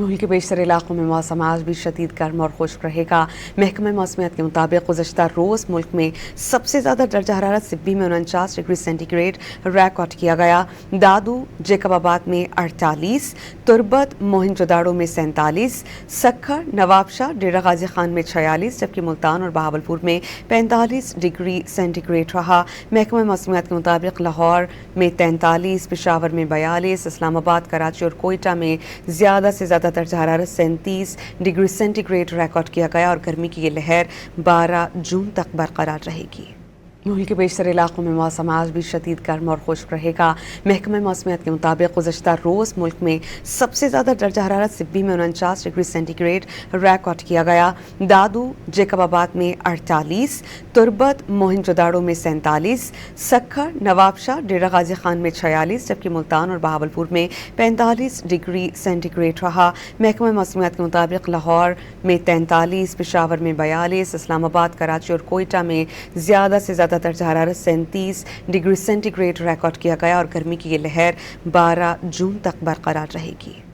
मुल्क के बेशतर इलाकों में मौसम आज भी शदीद गर्म और खुश्क रहेगा। महकमा मौसमियात के मुताबिक गुज़श्ता रोज़ मुल्क में सबसे ज़्यादा दर्जा हरारत सिब्बी में 49 डिग्री सेंटीग्रेड रिकॉर्ड किया गया। दादू जैकबाबाद में 48, तुरबत मोहनजोदाड़ो में 47, सक्खर नवाबशाह डेरा गाजी खान में 46, जबकि मुल्तान और बहावलपुर में 45 डिग्री सेंटीग्रेड रहा। महकमा मौसमियात के मुताबिक लाहौर में 43, पेशावर में 42, इस्लामाबाद, कराची और कोयटा में ज़्यादा से ज़्यादा दर्जा हरारत 37 डिग्री सेंटीग्रेड रिकॉर्ड किया गया और गर्मी की ये लहर 12 जून तक बरकरार रहेगी। मुल्क के बेशतर इलाकों में मौसम आज भी शदीद गर्म और खुश्क रहेगा। महकमा मौसमियात के मुताबिक गुज़श्ता रोज़ मुल्क में सबसे ज़्यादा दर्जा हरारत सिब्बी में 49 डिग्री सेंटीग्रेड रिकॉर्ड किया गया। दादू जैकबाबाद में 48, तुरबत मोहनजोदाड़ो में 47, सक्खर नवाबशाह डेरा गाजी खान में 46, जबकि मुल्तान और बहावलपुर में 45 डिग्री सेंटीग्रेड रहा। महकमा मौसमियात के मुताबिक लाहौर में 43, पेशावर में 42, इस्लामाबाद, कराची और कोयटा में ज़्यादा से ज़्यादा दर्जा हरारत 37 डिग्री सेंटीग्रेड रिकॉर्ड किया गया और गर्मी की ये लहर 12 जून तक बरकरार रहेगी।